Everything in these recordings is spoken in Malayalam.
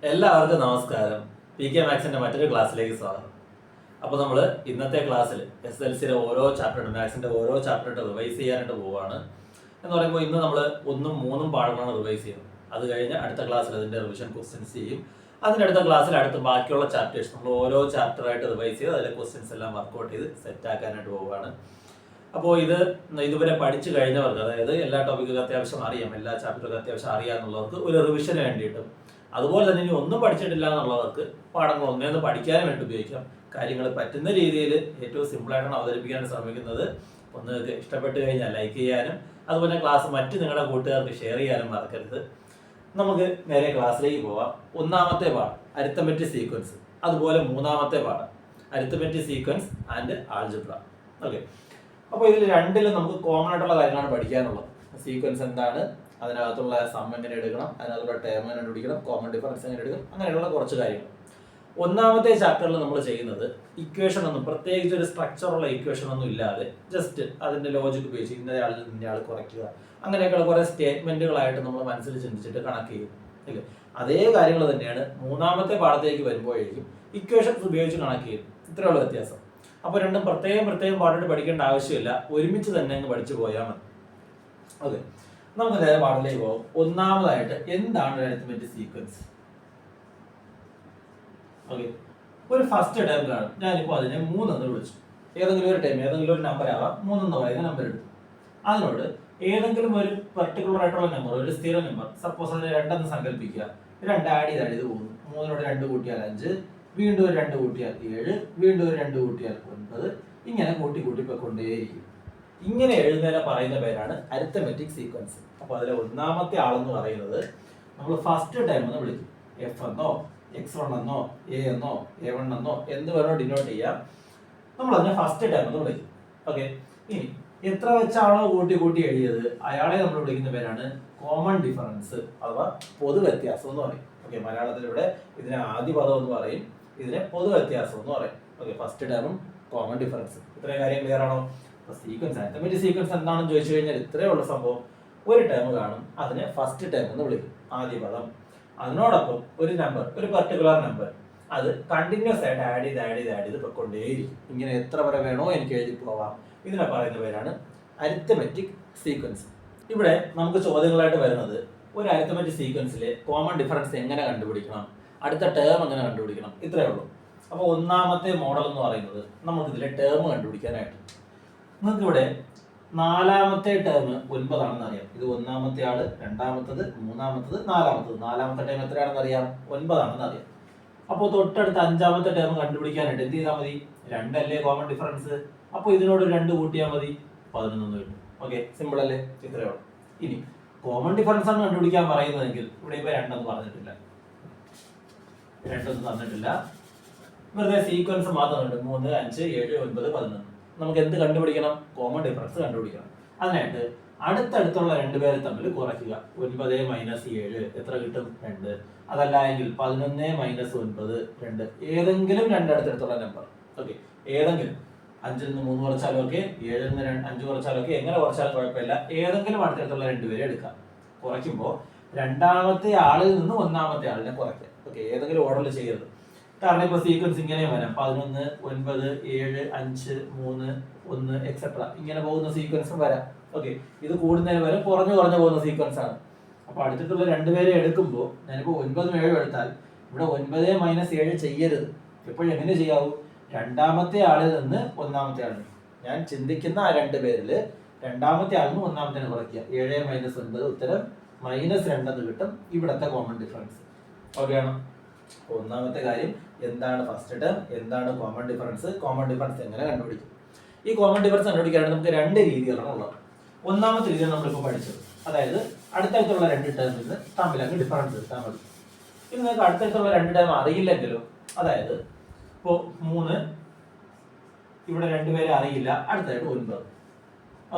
എല്ലാവർക്കും നമസ്കാരം. പി കെ മാത്സിന്റെ മറ്റൊരു ക്ലാസ്സിലേക്ക് സ്വാഗതം. അപ്പോൾ നമ്മൾ ഇന്നത്തെ ക്ലാസ്സിൽ SSLCയുടെ ഓരോ ചാപ്റ്റർ മാത്സിന്റെ ഓരോ ചാപ്റ്റർ റിവൈസ് ചെയ്യാനായിട്ട് പോവുകയാണ്. എന്ന് പറയുമ്പോൾ ഇന്ന് നമ്മൾ 1ഉം 3ഉം പാഠങ്ങളാണ് റിവൈസ് ചെയ്യുന്നത്. അത് കഴിഞ്ഞ് അടുത്ത ക്ലാസ്സിൽ അതിന്റെ റിവിഷൻ ക്വസ്റ്റ്യൻസ് ചെയ്യും. അടുത്ത ക്ലാസ്സിൽ അടുത്ത ബാക്കിയുള്ള ചാപ്റ്റേഴ്സ് നമ്മൾ ഓരോ ചാപ്റ്ററായിട്ട് റിവൈസ് ചെയ്ത് അതിലെ ക്വസ്റ്റ്യൻസ് എല്ലാം വർക്ക്ഔട്ട് ചെയ്ത് സെറ്റ് ആക്കാനായിട്ട് പോവുകയാണ്. അപ്പോൾ ഇതുവരെ പഠിച്ചു കഴിഞ്ഞവർക്ക്, അതായത് എല്ലാ ടോപ്പിക്കൊക്കെ അത്യാവശ്യം അറിയാം, എല്ലാ ചാപ്റ്ററൊക്കെ അത്യാവശ്യം അറിയാമെന്നുള്ളവർക്ക് ഒരു റിവിഷന് വേണ്ടിയിട്ടും, അതുപോലെ തന്നെ ഇനി ഒന്നും പഠിച്ചിട്ടില്ല എന്നുള്ളവർക്ക് പാഠങ്ങൾ ഒന്നേന്ന് പഠിക്കാനും വേണ്ടി ഉപയോഗിക്കാം. കാര്യങ്ങൾ പറ്റുന്ന രീതിയിൽ ഏറ്റവും സിമ്പിളായിട്ടാണ് അവതരിപ്പിക്കാൻ ശ്രമിക്കുന്നത്. ഒന്ന് ഇഷ്ടപ്പെട്ട് കഴിഞ്ഞാൽ ലൈക്ക് ചെയ്യാനും അതുപോലെ ക്ലാസ് മറ്റ് നിങ്ങളുടെ കൂട്ടുകാർക്ക് ഷെയർ ചെയ്യാനും മറക്കരുത്. നമുക്ക് നേരെ ക്ലാസ്സിലേക്ക് പോവാം. ഒന്നാമത്തെ പാഠം അരിത്തമെറ്റിക് സീക്വൻസ്, അതുപോലെ മൂന്നാമത്തെ പാഠം arithmetic sequence and algebra. Okay, അപ്പോൾ ഇതിൽ രണ്ടിലും നമുക്ക് കോമൺ ആയിട്ടുള്ള കാര്യങ്ങളാണ് പഠിക്കാനുള്ളത്. സീക്വൻസ് എന്താണ്, അതിനകത്തുള്ള സം എങ്ങനെ എടുക്കണം, അതിനകത്തുള്ള ടേം എങ്ങനെ കണ്ടുപിടിക്കണം, കോമൺ ഡിഫറൻസ് എങ്ങനെ എടുക്കണം, അങ്ങനെയുള്ള കുറച്ച് കാര്യങ്ങൾ. ഒന്നാമത്തെ ചാപ്റ്ററിൽ നമ്മൾ ചെയ്യുന്നത് ഇക്വേഷൻ ഒന്നും, പ്രത്യേകിച്ച് ഒരു സ്ട്രക്ചറുള്ള ഇക്വേഷൻ ഒന്നും ഇല്ലാതെ ജസ്റ്റ് അതിന്റെ ലോജിക് ഉപയോഗിച്ച് ഇന്നയാളിൽ നിന്നയാൾ കുറയ്ക്കുക, അങ്ങനെയൊക്കെയുള്ള കുറെ സ്റ്റേറ്റ്മെന്റുകളായിട്ട് നമ്മൾ മനസ്സിൽ ചിന്തിച്ചിട്ട് കണക്ക് ചെയ്യും. ഇല്ലേ, അതേ കാര്യങ്ങൾ തന്നെയാണ് മൂന്നാമത്തെ പാഠത്തേക്ക് വരുമ്പോഴേക്കും ഇക്വേഷൻസ് ഉപയോഗിച്ച് കണക്ക് ചെയ്യും. ഇത്രയുള്ള വ്യത്യാസം. അപ്പോൾ രണ്ടും പ്രത്യേകം പാഠമായിട്ട് പഠിക്കേണ്ട ആവശ്യമില്ല, ഒരുമിച്ച് തന്നെ അങ്ങ് പഠിച്ചു പോയാൽ മതി. ഓക്കെ, നമുക്ക് നേരെ പാഠത്തിലേക്ക് പോകും. ഒന്നാമതായിട്ട് എന്താണ് അരിത്തമെറ്റിക് സീക്വൻസ്? ഓക്കെ, ഒരു ഫസ്റ്റ് ടൈം കാണും. ഞാനിപ്പോൾ അതിനെ 3 എന്ന് വിളിച്ചു. ഏതെങ്കിലും ഒരു ടൈം, ഏതെങ്കിലും ഒരു നമ്പർ ആവാം, 3 എന്ന് പറയുന്ന നമ്പർ എടുത്തു. അതിനോട് ഏതെങ്കിലും ഒരു പെർട്ടിക്കുലർ ആയിട്ടുള്ള നമ്പർ, ഒരു സ്ഥിര നമ്പർ, സപ്പോസ് അതിന് 2 എന്ന് സങ്കല്പിക്കുക. 2 ആഡ് ചെയ്ത് പോകുന്നു. 3നോട് 2 കൂട്ടിയാൽ 5, വീണ്ടും ഒരു 2 കൂട്ടിയാൽ 7, വീണ്ടും ഒരു 2 കൂട്ടിയാൽ 9, ഇങ്ങനെ കൂട്ടി പോയിക്കൊണ്ടേയിരിക്കും. ഇങ്ങനെ എഴുതുന്നതിനെ പറയുന്ന പേരാണ് അരിത്തമെറ്റിക് സീക്വൻസ്. അപ്പോൾ അതിലെ ഒന്നാമത്തെ ആളെന്ന് പറയുന്നത് നമ്മൾ ഫസ്റ്റ് ടൈം എന്ന് വിളിക്കും. F എന്നോ X1 എന്നോ A എന്നോ A1 എന്നോ എന്ത് വേണോ ഡിനോട്ട് ചെയ്യാം. നമ്മൾ അതിനെ ഫസ്റ്റ് ടൈം എന്ന് വിളിക്കും. ഓക്കെ, ഇനി എത്ര വെച്ചാണോ കൂട്ടി എഴുതിയത് അയാളെ നമ്മൾ വിളിക്കുന്ന പേരാണ് കോമൺ ഡിഫറൻസ് അഥവാ പൊതു വ്യത്യാസം എന്ന് പറയും. ഓക്കെ, മലയാളത്തിൽ ഇവിടെ ഇതിനെ ആദ്യ പദം എന്ന് പറയും, ഇതിനെ പൊതു വ്യത്യാസം എന്ന് പറയും. ഓക്കെ, ഫസ്റ്റ് ടേമും കോമൺ ഡിഫറൻസ്. ഇത്രയും കാര്യം ക്ലിയർ ആണോ? സീക്വൻസ്, അരിത്തമെറ്റിക് സീക്വൻസ് എന്താണെന്ന് ചോദിച്ചു കഴിഞ്ഞാൽ ഇത്രയേ ഉള്ള സംഭവം. ഒരു ടേം കാണും, അതിനെ ഫസ്റ്റ് ടേം എന്ന് വിളിക്കും, ആദ്യ പദം. അതിനോടൊപ്പം ഒരു നമ്പർ, ഒരു പർട്ടിക്കുലർ നമ്പർ, അത് കണ്ടിന്യൂസ് ആയിട്ട് ആഡ് ചെയ്ത് പൊയ്ക്കൊണ്ടേയിരിക്കും. ഇങ്ങനെ എത്ര വരെ വേണോ എനിക്ക് എഴുതി പോവാം. ഇതിനെ പറയുന്ന പേരാണ് അരിത്തമെറ്റിക് സീക്വൻസ്. ഇവിടെ നമുക്ക് ചോദ്യങ്ങളായിട്ട് വരുന്നത് ഒരു അരിത്തമെറ്റിക് സീക്വൻസിലെ കോമൺ ഡിഫറൻസ് എങ്ങനെ കണ്ടുപിടിക്കണം, അടുത്ത ടേം എങ്ങനെ കണ്ടുപിടിക്കണം, ഇത്രയേ ഉള്ളൂ. അപ്പോൾ ഒന്നാമത്തെ മോഡൽ എന്ന് പറയുന്നത് നമുക്ക് ഇതിലെ ടേം കണ്ടുപിടിക്കാനായിട്ട്, നിങ്ങൾക്ക് ഇവിടെ നാലാമത്തെ ടേം 9 ആണെന്ന് അറിയാം. ഇത് ഒന്നാമത്തെ ആള്, രണ്ടാമത്തത്, മൂന്നാമത്തത്, നാലാമത്തത്. നാലാമത്തെ ടേം എത്രയാണെന്ന് അറിയാം? 9 ആണെന്ന് അറിയാം. അപ്പോൾ തൊട്ടടുത്ത അഞ്ചാമത്തെ ടേം കണ്ടുപിടിക്കാനായിട്ട് എന്ത് ചെയ്താൽ മതി? 2 അല്ലേ കോമൺ ഡിഫറൻസ്, അപ്പോൾ ഇതിനോട് 2 കൂട്ടിയാൽ മതി, 11 കിട്ടും. ഓക്കെ, സിമ്പിൾ അല്ലേ? ഇത്രയേ ഉള്ളൂ. ഇനി കോമൺ ഡിഫറൻസ് ആണ് കണ്ടുപിടിക്കാൻ പറയുന്നതെങ്കിൽ ഇവിടെ ഇപ്പൊ 2 പറഞ്ഞിട്ടില്ല, 2 തന്നിട്ടില്ല, വെറുതെ സീക്വൻസ് മാത്രമുണ്ട്. 3, 5, 7, 9, 11. നമുക്ക് എന്ത് കണ്ടുപിടിക്കണം? കോമൺ ഡിഫറൻസ് കണ്ടുപിടിക്കണം. അതിനായിട്ട് അടുത്തടുത്തുള്ള 2 പേരെ തമ്മിൽ കുറയ്ക്കുക. 9 - 7 എത്ര കിട്ടും? 2. അതല്ല എങ്കിൽ 11 - 9 2. ഏതെങ്കിലും 2 അടുത്തടുത്തുള്ള നമ്പർ. ഓക്കെ, ഏതെങ്കിലും 5ൽ നിന്ന് 3 കുറച്ചാലും ഓക്കെ, 7ൽ നിന്ന് 5 കുറച്ചാലും ഓക്കെ, എങ്ങനെ കുറച്ചാലും കുഴപ്പമില്ല. ഏതെങ്കിലും അടുത്തടുത്തുള്ള 2 പേരെ എടുക്കാം. കുറയ്ക്കുമ്പോൾ രണ്ടാമത്തെ ആളിൽ നിന്ന് ഒന്നാമത്തെ ആളിനെ കുറയ്ക്കാം. ഓക്കെ, ഏതെങ്കിലും ഓർഡറിൽ ചെയ്യരുത്. കാരണം ഇപ്പൊ സീക്വൻസ് ഇങ്ങനെ വരാം, 11, 9, 7, 5, 3, 1 എക്സെട്ര ഇങ്ങനെ പോകുന്ന സീക്വൻസും വരാം. ഓക്കെ, ഇത് കൂടുന്നതിന് വരെ കുറഞ്ഞു പോകുന്ന സീക്വൻസ് ആണ്. അപ്പൊ അടുത്തിട്ടുള്ള 2 പേരെ എടുക്കുമ്പോൾ ഞാനിപ്പോ 9, 7 എടുത്താൽ ഇവിടെ 9 - 7 ചെയ്യരുത്. എപ്പോഴും എങ്ങനെ ചെയ്യാവൂ? രണ്ടാമത്തെ ആളിൽ നിന്ന് ഒന്നാമത്തെ ആളിന്, ഞാൻ ചിന്തിക്കുന്ന ആ 2 പേരില് രണ്ടാമത്തെ ആളിൽ നിന്ന് ഒന്നാമത്തെ കുറയ്ക്കുക. 7 - 9 ഉത്തരം -2 എന്ന് കിട്ടും. ഇവിടത്തെ കോമൺ ഡിഫറൻസ്. ഓക്കെ ആണോ? ഒന്നാമത്തെ കാര്യം എന്താണ് ഫസ്റ്റ് ടേം, എന്താണ് കോമൺ ഡിഫറൻസ്, കോമൺ ഡിഫറൻസ് എങ്ങനെ കണ്ടുപിടിക്കും. ഈ കോമൺ ഡിഫറൻസ് കണ്ടുപിടിക്കാനായിട്ട് നമുക്ക് 2 രീതികളാണ് ഉള്ളത്. ഒന്നാമത്തെ രീതിയാണ് നമ്മളിപ്പോൾ പഠിച്ചത്, അതായത് അടുത്തടുത്തുള്ള 2 ടേമിൽ നിന്ന് തമ്മിൽ അങ്ങ് ഡിഫറൻസ് എടുത്താൽ മതി. ഇനി നിങ്ങൾക്ക് അടുത്തടുത്തുള്ള 2 ടേം അറിയില്ലെങ്കിലും, അതായത് ഇപ്പോൾ 3 ഇവിടെ 2 പേരെ അറിയില്ല, അടുത്തായിട്ട് 9.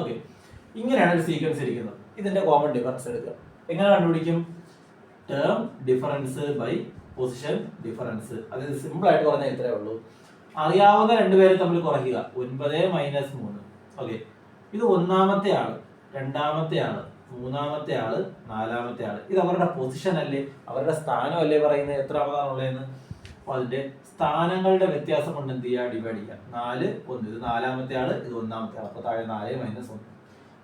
ഓക്കെ, ഇങ്ങനെയാണ് ഒരു സീക്വൻസ് ഇരിക്കുന്നത്. ഇതിന്റെ കോമൺ ഡിഫറൻസ് എടുക്കുക. എങ്ങനെ കണ്ടുപിടിക്കും? Term difference by position difference. അതായത് സിമ്പിൾ ആയിട്ട് പറഞ്ഞാൽ ഇത്രയേ ഉള്ളൂ. അറിയാവുന്ന 2 പേരെ തമ്മിൽ കുറയ്ക്കുക. 9 - 3. ഓക്കെ, ഇത് ഒന്നാമത്തെ ആള്, രണ്ടാമത്തെ ആള്, മൂന്നാമത്തെ ആള്, നാലാമത്തെ ആള്. ഇത് അവരുടെ പൊസിഷൻ അല്ലേ, അവരുടെ സ്ഥാനം അല്ലേ പറയുന്നത് എത്രാമതാണുള്ളതെന്ന്. അപ്പൊ അതിന്റെ സ്ഥാനങ്ങളുടെ വ്യത്യാസം കൊണ്ട് എന്ത് ചെയ്യുക, ഡിവൈഡ് ചെയ്യുക. 4, 1. ഇത് നാലാമത്തെ ആള്, ഇത് ഒന്നാമത്തെ ആള്. അപ്പൊ താഴെ 4 - 1.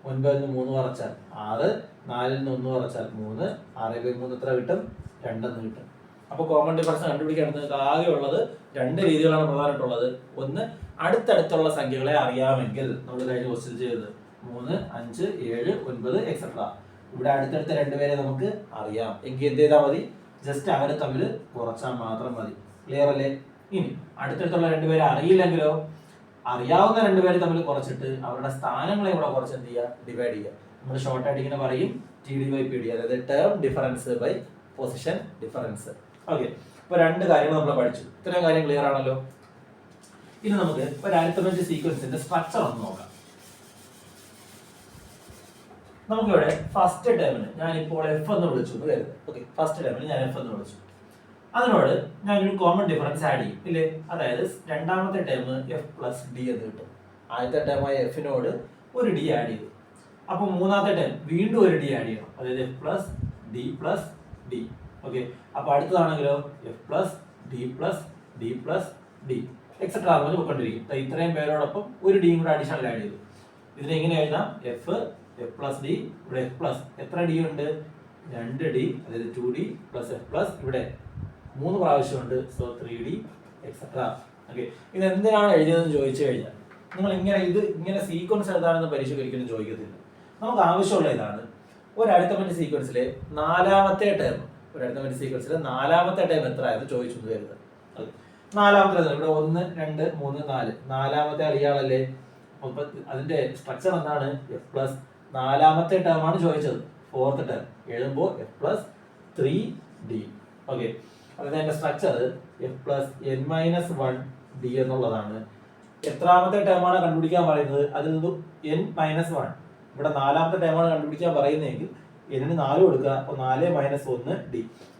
9 ൽ 3 കുറച്ചാൽ 6, 4 ൽ 1 കുറച്ചാൽ 3, 6/3 എത്ര കിട്ടും, 2 എന്ന് കിട്ടും. അപ്പൊ കോമൺ ഡിഫറൻസ് കണ്ടുപിടിക്കാൻ നിങ്ങൾക്ക് ആകെ ഉള്ളത് 2 രീതികളാണ് പ്രധാനമായിട്ടുള്ളത്. ഒന്ന്, അടുത്തടുത്തുള്ള സംഖ്യകളെ അറിയാമെങ്കിൽ നമ്മൾ കഴിഞ്ഞ ക്വസ്റ്റ്യൻ ചെയ്തത് 3, 5, 7, 9 എക്സെട്ര. ഇവിടെ അടുത്തടുത്ത 2 പേരെ നമുക്ക് അറിയാം എങ്കിൽ എന്ത് ചെയ്താൽ മതി, ജസ്റ്റ് അവരെ തമ്മിൽ കുറച്ചാൽ മാത്രം മതി. ക്ലിയർ അല്ലേ? ഇനി അടുത്തടുത്തുള്ള 2 പേരെ അറിയില്ലെങ്കിലോ, അറിയാവുന്ന 2 പേരെ തമ്മിൽ കുറച്ചിട്ട് അവരുടെ സ്ഥാനങ്ങളെ ഇവിടെ കുറച്ച് എന്ത് ചെയ്യുക, ഡിവൈഡ് ചെയ്യുക. നമ്മൾ ഷോർട്ട് ആയിട്ട് ഇങ്ങനെ പറയും TD/PD, അതായത് term difference by position difference. Okay, ഇപ്പൊ 2 കാര്യങ്ങൾ നമ്മൾ പഠിച്ചു. ഇത്രയും കാര്യം ക്ലിയർ ആണല്ലോ. ഇനി നമുക്ക് ഒരു അരിത്മെറ്റിക് സീക്വൻസിന്റെ സ്ട്രക്ചർ ഒന്ന് നോക്കാം. നമുക്കിവിടെ ഫസ്റ്റ് ടേമിന് ഞാനിപ്പോൾ എഫ് എന്ന് വിളിച്ചു എന്ന് കരുതുക. ഓക്കെ, ഫസ്റ്റ് ടേമിന് ഞാൻ എഫ് എന്ന് വിളിച്ചു. അതിനോട് ഞാനൊരു കോമൺ ഡിഫറൻസ് ആഡ് ചെയ്യും ഇല്ലേ, അതായത് രണ്ടാമത്തെ ടേം F+D എന്ന് കിട്ടും. ആദ്യത്തെ ടേമായ എഫിനോട് ഒരു ഡി ആഡ് ചെയ്തു. അപ്പൊ മൂന്നാമത്തെ ടേം വീണ്ടും ഒരു ഡി ആഡ് ചെയ്യണം, അതായത് F+D+D. ഓക്കെ, അപ്പൊ അടുത്തതാണെങ്കിലോ F+D+D+D എക്സെട്ര എന്ന് പോയിക്കൊണ്ടിരിക്കും. ഇത്രയും പേരോടൊപ്പം ഒരു ഡിയും കൂടെ അഡീഷണൽ ആഡ് ചെയ്തു. ഇതിനെ എങ്ങനെ എഴുതാം, F+D, ഇവിടെ F+, എത്ര ഡി ഉണ്ട്, 2D, അതായത് 2D + F+, ഇവിടെ 3 പ്രാവശ്യമുണ്ട്, സോ 3D എക്സെട്ര. ഓക്കെ, ഇത് എന്തിനാണ് എഴുതിയതെന്ന് ചോദിച്ചു കഴിഞ്ഞാൽ നിങ്ങൾ ഇങ്ങനെ സീക്വൻസ് എഴുതാനെന്ന് പരീക്ഷ ഒരിക്കലും ചോദിക്കത്തില്ല. നമുക്ക് ആവശ്യമുള്ള ഇതാണ്, ഒരു അരിത്മെറ്റിക് സീക്വൻസിലെ നാലാമത്തെ ടേം എത്ര ആയത് ചോദിച്ചു കരുതുക. നാലാമത്തെ ഇവിടെ 1, 2, 3, 4, നാലാമത്തെ ഇയാളല്ലേ. അപ്പൊ അതിന്റെ സ്ട്രക്ചർ എന്താണ്, F+, നാലാമത്തെ ടേം ആണ് ചോദിച്ചത്, ഫോർത്ത് ടേം എഴുതുമ്പോൾ F+3D. ഓക്കെ, അതായത് അതിന്റെ സ്ട്രക്ചർ F+n-1D എന്നുള്ളതാണ്. എത്രാമത്തെ ടേമാണ് കണ്ടുപിടിക്കാൻ പറയുന്നത്, അതിൽ നിന്നും n-1. ഇവിടെ നാലാമത്തെ ടേമാണ് കണ്ടുപിടിക്കാൻ പറയുന്നതെങ്കിൽ n-ന് 4 കൊടുക്കുക, അപ്പോൾ 4 - 1D.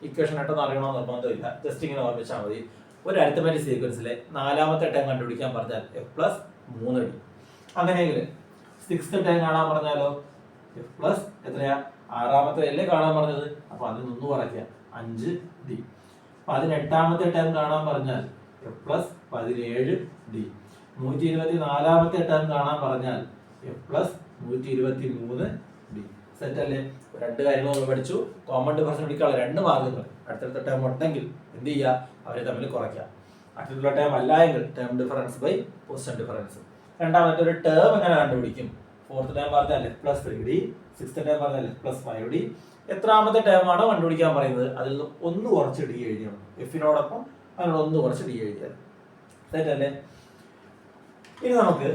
ഇക്വേഷൻ ആയിട്ടൊന്നും അറിയണമെന്ന് നിർബന്ധമില്ല, ജസ്റ്റ് ഇങ്ങനെ ഓർമ്മിച്ചാൽ മതി. ഒരു അരിത്മെറ്റിക് സീക്വൻസിലെ നാലാമത്തെ ടേം കണ്ടുപിടിക്കാൻ പറഞ്ഞാൽ F+3D. അങ്ങനെയെങ്കിൽ 6th ടേം കാണാൻ പറഞ്ഞാലോ F+ എത്രയാ, 6ാമത്തെ അല്ലേ കാണാൻ പറഞ്ഞത്, അപ്പൊ അതിൽ 1 കുറയ്ക്കുക, 5D. 18ാമത്തെ ടേം കാണാൻ പറഞ്ഞാൽ F+17D. 124ാമത്തെ ടേം കാണാൻ പറഞ്ഞാൽ F+123D. സെറ്റ് അല്ലേ? 2 കാര്യങ്ങൾ നമ്മൾ പഠിച്ചു. കോമൺ ഡിഫറൻസ് പിടിക്കാനുള്ള 2 മാർഗങ്ങൾ. അടുത്തടുത്ത ടേം ഉണ്ടെങ്കിൽ എന്ത് ചെയ്യുക, അവരെ തമ്മിൽ കുറയ്ക്കുക. അടുത്തുള്ള ടേം അല്ല എങ്കിൽ term difference by position difference. രണ്ടാമത്തെ ഒരു ടേം എങ്ങനെ കണ്ടുപിടിക്കും, ഫോർത്ത് ടേം പറഞ്ഞാൽ F+3D, 6th ടേം പറഞ്ഞാൽ F+5D. എത്രാമത്തെ ടേം ആണോ കണ്ടുപിടിക്കാൻ പറയുന്നത് അതിൽ നിന്ന് 1 കുറച്ച് ഡി എഴുതിയാണ്, എഫിനോടൊപ്പം അതിനോട് 1 കുറച്ച് ഡി എഴുതിയാൽ സെറ്റ് അല്ലേ. ഇനി നമുക്ക്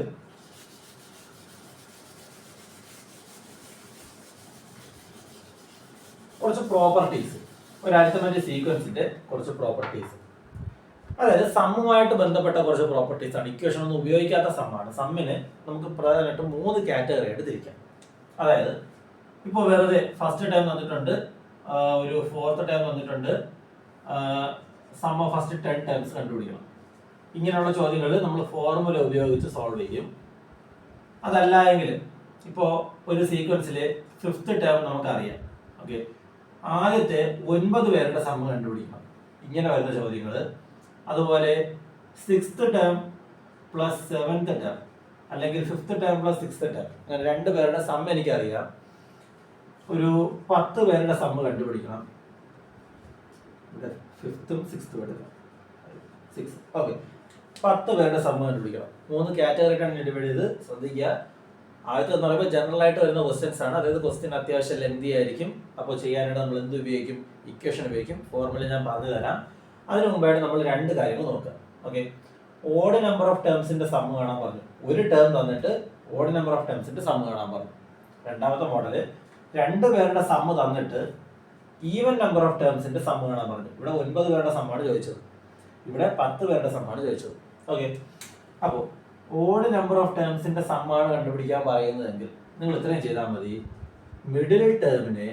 കുറച്ച് പ്രോപ്പർട്ടീസ്, ഒരു അരിത്മെറ്റിക് സീക്വൻസിന്റെ കുറച്ച് പ്രോപ്പർട്ടീസ്, അതായത് സമ്മുമായിട്ട് ബന്ധപ്പെട്ട കുറച്ച് പ്രോപ്പർട്ടീസ് ആണ്. ഇക്വേഷൻ ഒന്നും ഉപയോഗിക്കാത്ത സമ്മാണ്. സമ്മിന് നമുക്ക് പ്രധാനമായിട്ടും 3 കാറ്റഗറി ആയിട്ട് തിരിക്കാം. അതായത് ഇപ്പോൾ വെറുതെ ഫസ്റ്റ് ടൈം തന്നിട്ടുണ്ട്, ഒരു ഫോർത്ത് ടൈം തന്നിട്ടുണ്ട്, സം ഓഫ് ഫസ്റ്റ് 10 ടൈംസ് കണ്ടുപിടിക്കണം. ഇങ്ങനെയുള്ള ചോദ്യങ്ങൾ നമ്മൾ ഫോർമുല ഉപയോഗിച്ച് സോൾവ് ചെയ്യും. അതല്ല എങ്കിൽ ഇപ്പോൾ ഒരു സീക്വൻസിലെ 5th ടേം നമുക്കറിയാം. ഓക്കെ, ആദ്യത്തെ 9 പേരുടെ സമ്മ് കണ്ടുപിടിക്കണം, ഇങ്ങനെ വരുന്ന ചോദ്യങ്ങൾ. അതുപോലെ 6th term plus 7th term, അല്ലെങ്കിൽ 5th term plus 6th term, അങ്ങനെ 2 പേരുടെ സമ്മ് എനിക്കറിയാം. ഒരു 10 പേരുടെ സമ്മ് കണ്ടുപിടിക്കണം. 5th ഉം 6th ഉം എടുക്കാം, 6. ഓക്കെ, 10 പേരുടെ സമ്മ് കണ്ടുപിടിക്കണം. 3 കാറ്റഗറിക്കാണ് ഡിവൈഡ് ചെയ്ത്. ശ്രദ്ധിക്കുക, ആദ്യത്തെ എന്ന് പറയുമ്പോൾ ജനറൽ ആയിട്ട് വരുന്ന ക്വസ്റ്റ്യൻസ് ആണ്. അതായത് ക്വസ്റ്റ്യൻ അത്യാവശ്യം ലെന്തി ആയിരിക്കും. അപ്പോൾ ചെയ്യാനായിട്ട് നമ്മൾ എന്ത് ഉപയോഗിക്കും, ഇക്വേഷൻ ഉപയോഗിക്കും. ഫോർമുല ഞാൻ പറഞ്ഞു തരാം. അതിന് മുമ്പായിട്ട് നമ്മൾ 2 കാര്യങ്ങൾ നോക്കുക. ഓക്കെ, ഓഡ് നമ്പർ ഓഫ് ടേംസിന്റെ സമ്മ് കാണാൻ പറഞ്ഞു. ഒരു ടേം തന്നിട്ട് ഓഡ് നമ്പർ ഓഫ് ടേംസിന്റെ സമ്മ് കാണാൻ പറഞ്ഞു. രണ്ടാമത്തെ മോഡല് 2 പേരുടെ സമ്മ് തന്നിട്ട് ഈവൻ നമ്പർ ഓഫ് ടേംസിന്റെ സമ്മ് കാണാൻ പറഞ്ഞു. ഇവിടെ 9 പേരുടെ സമ്മാണ് ചോദിച്ചത്, ഇവിടെ 10 പേരുടെ സമ്മാണ് ചോദിച്ചത്. ഓക്കെ, അപ്പോൾ ഓഡ് നമ്പർ ഓഫ് ടേംസിന്റെ സമ്മാണ് കണ്ടുപിടിക്കാൻ പറയുന്നതെങ്കിൽ നിങ്ങൾ ഇത്രയും ചെയ്താൽ മതി. മിഡിൽ ടേമിനെ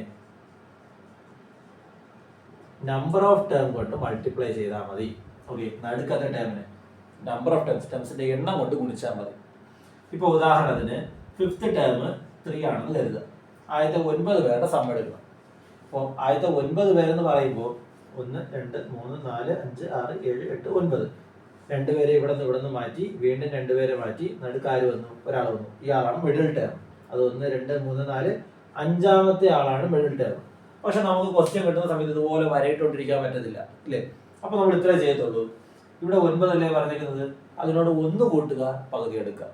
നമ്പർ ഓഫ് ടേം കൊണ്ട് മൾട്ടിപ്ലൈ ചെയ്താൽ മതി. ഓക്കെ, നടുക്കത്തെ ടേമിനെ നമ്പർ ഓഫ് ടേംസിന്റെ എണ്ണം കൊണ്ട് ഗുണിച്ചാൽ മതി. ഇപ്പോൾ ഉദാഹരണത്തിന് 5th ടേം 3 ആണെന്ന് കരുതുക. ആദ്യത്തെ 9 പേരുടെ സം എടുക്കണം. അപ്പോൾ ആദ്യത്തെ 9 പേരെന്ന് പറയുമ്പോൾ 1 2 3 4 5 6 7 8 9 രണ്ടുപേരെ ഇവിടെ നിന്ന് മാറ്റി, വീണ്ടും രണ്ടുപേരെ മാറ്റി, നടുക്കാര് വന്നു, ഒരാൾ വന്നു. ഇയാളാണ് മിഡിൽ ടേം. അത് 1 2 3 4 അഞ്ചാമത്തെ ആളാണ് മിഡിൽ ടേം. പക്ഷെ നമുക്ക് ക്വസ്റ്റ്യൻ കിട്ടുന്ന സമയത്ത് ഇതുപോലെ വരയിട്ടോണ്ടിരിക്കാൻ പറ്റത്തില്ല, ഇല്ലേ? അപ്പൊ നമ്മൾ ഇത്രേ ചെയ്യത്തുള്ളൂ. ഇവിടെ 9 അല്ലേ പറഞ്ഞിരിക്കുന്നത്, അതിനോട് 1 കൂട്ടുക, പകുതി എടുക്കുക.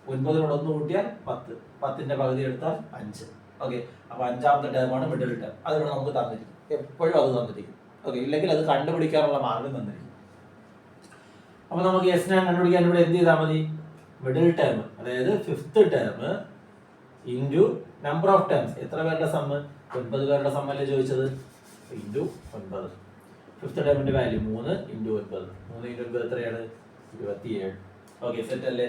9നോട് 1 കൂട്ടിയാൽ 10, 10ന്റെ പകുതി എടുത്താൽ 5. ഓക്കെ, അപ്പൊ അഞ്ചാമത്തെ ടേമാണ് മിഡിൽ ടേം. അതിനോട് നമുക്ക് തന്നിരിക്കും, എപ്പോഴും അത് തന്നിരിക്കും. ഓക്കെ, ഇല്ലെങ്കിൽ അത് കണ്ടുപിടിക്കാനുള്ള മാർഗം തന്നിരിക്കും. അപ്പൊ നമുക്ക് എസ് ഞാൻ കണ്ടുപിടിക്കാൻ ഇവിടെ എന്ത് ചെയ്താൽ മതി? മിഡിൽ ടേം, അതായത് 5th term into number of terms. എത്ര പേരുടെ സമ്മ്? 9 പേരുടെ സമ്മല്ലേ ചോദിച്ചത്, ഇൻറ്റു 9. 5th ടേമിന്റെ വാല്യൂ 3 ഇൻറ്റു 9. 3 ഇൻറ്റു 9 എത്രയാണ്? 27. ഓക്കെ, സെറ്റ് അല്ലേ?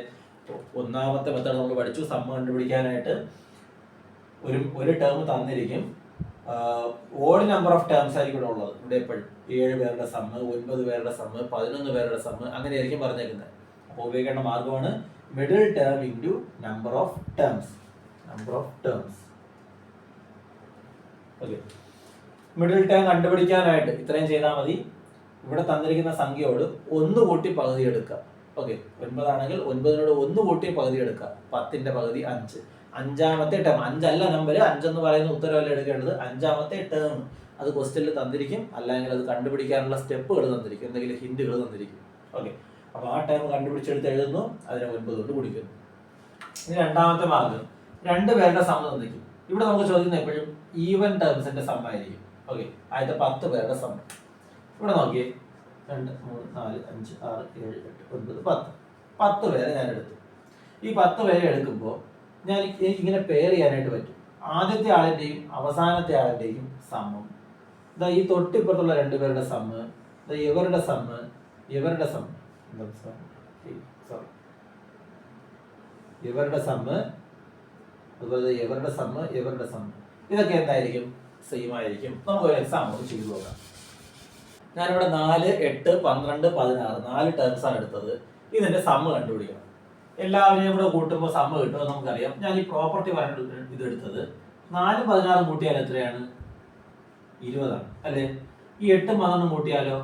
ഒന്നാമത്തെ മെത്തേഡ് നമ്മൾ പഠിച്ചു. സമ്മ് കണ്ടുപിടിക്കാനായിട്ട് ഒരു ടേം തന്നിരിക്കും, ഓഡ് നമ്പർ ഓഫ് ടേംസ് ആയിരിക്കും ഇവിടെ ഉള്ളത്. ഇവിടെ എപ്പോഴും 7 പേരുടെ സമ്മ്, 9 പേരുടെ സമ്മ്, 11 പേരുടെ സമ്മ്, അങ്ങനെയായിരിക്കും പറഞ്ഞേക്കുന്നത്. അപ്പോൾ ഉപയോഗിക്കേണ്ട മാർഗമാണ് middle term into number of terms. Number of terms. Okay, middle term കണ്ടുപിടിക്കാനായിട്ട് ഇത്രയും ചെയ്താൽ മതി. ഇവിടെ തന്നിരിക്കുന്ന സംഖ്യയോട് 1 കൂട്ടി പകുതി എടുക്കുക. ഓക്കെ, 9 ആണെങ്കിൽ 9നോട് 1 കൂട്ടി പകുതി എടുക്കുക. 10ന്റെ പകുതി 5. അഞ്ചാമത്തെ ടേം, 5 അല്ല നമ്പർ, 5 എന്ന് പറയുന്ന ഉത്തരവല്ല എടുക്കേണ്ടത്, അഞ്ചാമത്തെ ടേം. അത് ക്വസ്റ്റ്യനിൽ തന്നിരിക്കും, അല്ലെങ്കിൽ അത് കണ്ടുപിടിക്കാനുള്ള സ്റ്റെപ്പുകൾ തന്നിരിക്കും, എന്തെങ്കിലും ഹിന്റുകൾ തന്നിരിക്കും. ഓക്കെ, അപ്പോൾ ആ ടേം കണ്ടുപിടിച്ചെടുത്ത് എഴുതുന്നു, അതിനെ 9 കൊണ്ട് കുടിക്കുന്നു. ഇനി രണ്ടാമത്തെ മാർഗം, 2 പേരുടെ സം തന്നിരിക്കും. ഇവിടെ നമുക്ക് ചോദിക്കുന്നത് എപ്പോഴും ഈവൻ ടേംസിന്റെ സം ആയിരിക്കും. ഓക്കെ, ആദ്യത്തെ 10 പേരുടെ സം. ഇവിടെ നോക്കിയേ, 2 3 4 5 6 7 8 9 10. 10 പേരെ ഞാൻ എടുത്തു. ഈ 10 പേരെ എടുക്കുമ്പോൾ എനിക്ക് ഇങ്ങനെ പെയർ ചെയ്യാനായിട്ട് പറ്റും. ആദ്യത്തെ ആളിന്റെയും അവസാനത്തെ ആളിന്റെയും സമ്മം. ഇതാ ഈ തൊട്ടിപ്പുറത്തുള്ള 2 പേരുടെ സമ്മ്, ഇവരുടെ സമ്മ്, ഇവരുടെ സമ്മ്, ഇവരുടെ സമ്മ്, അതുപോലെ ഇവരുടെ സമ്മ്, ഇവരുടെ സമ്മ്, ഇതൊക്കെ എന്തായിരിക്കും? സെയിം ആയിരിക്കും. നമുക്ക് ഒരു എക്സാമ്പിൾ ചെയ്തു നോക്കാം. ഞാനിവിടെ 4 8 12 16 4 ടേംസ് ആണ് എടുത്തത്. ഇതിന്റെ സമ്മ് കണ്ടുപിടിക്കണം. എല്ലാവരെയും കൂടെ കൂട്ടുമ്പോൾ സമ്മ് കിട്ടുമെന്ന് നമുക്കറിയാം. ഞാൻ ഈ പ്രോപ്പർട്ടി പറഞ്ഞിട്ട് ഇത് എടുത്തത് 4 16 കൂട്ടിയാൽ എത്രയാണ്? 20 ആണ്, അല്ലേ? ഈ 8 12 കൂട്ടിയാലോ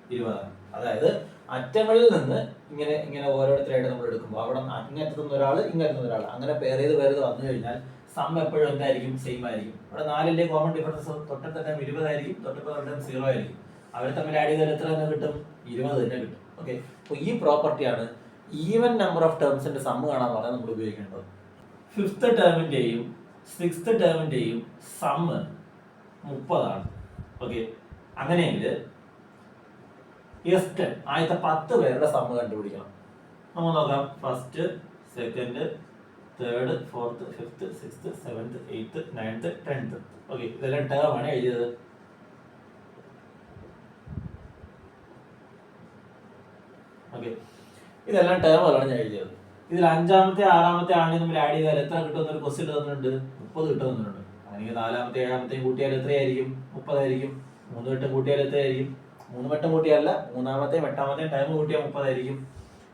20 ആണ്. അതായത് അറ്റങ്ങളിൽ നിന്ന് ഇങ്ങനെ ഇങ്ങനെ ഓരോരുത്തരായിട്ട് നമ്മൾ എടുക്കുമ്പോൾ അവിടെ അങ്ങറ്റത്തുനിന്ന് ഒരാൾ, ഇങ്ങനത്തുനിന്ന് ഒരാൾ, അങ്ങനെ പെയർ ചെയ്ത് വന്നു കഴിഞ്ഞാൽ സം എപ്പോഴും എന്തായിരിക്കും? സെയിം ആയിരിക്കും. ഇവിടെ 4ന്റെ കോമൺ ഡിഫറൻസ് തൊട്ടത്തെ ടൈം 20 ആയിരിക്കും, തൊട്ടത്തെ ടൈം 0 ആയിരിക്കും. അവർ തമ്മിൽ ആഡ് ചെയ്താൽ എത്ര തന്നെ കിട്ടും? 20 തന്നെ കിട്ടും. ഓക്കെ, അപ്പോൾ ഈ പ്രോപ്പർട്ടിയാണ് ഈവൻ നമ്പർ ഓഫ് ടേംസിന്റെ സമ്മ് കാണാൻ പറഞ്ഞാൽ നമ്മൾ ഉപയോഗിക്കേണ്ടത്. 5th ടേമിന്റെയും 6th ടേമിന്റെയും സമ്മ് 30 ആണ്. ഓക്കെ, അങ്ങനെയെങ്കിൽ എസ് 10 ആദ്യത്തെ 10 പേരുടെ സമ്മ് കണ്ടുപിടിക്കണം. നമുക്ക് നോക്കാം. 1st 2nd 3rd 4th 5th 6th 7th 8th 9th 10th. Okay, ഇതെല്ലാം ടേം ആണ് എഴുതിയത്. ഓക്കെ, ഇതെല്ലാം ടേമുകളാണ് ഞാൻ എഴുതിയത്. ഇതിൽ 5ാമത്തെ 6ാമത്തെ ആളിനെ തമ്മിൽ ആഡ് ചെയ്താൽ എത്ര കിട്ടുമെന്നൊരു ക്വസ്റ്റ്യൻ തന്നിട്ടുണ്ട്, 30 കിട്ടുമെന്നുണ്ട്. അല്ലെങ്കിൽ 4ാമത്തെ 7ാമത്തെയും കൂട്ടിയാൽ എത്രയായിരിക്കും? 30 ആയിരിക്കും. 3 വട്ടം കൂട്ടിയാൽ എത്രയായിരിക്കും? 3 വട്ടം കൂട്ടിയല്ല, 3ാമത്തെയും 8ാമത്തെയും ടൈം കൂട്ടിയാൽ 30 ആയിരിക്കും.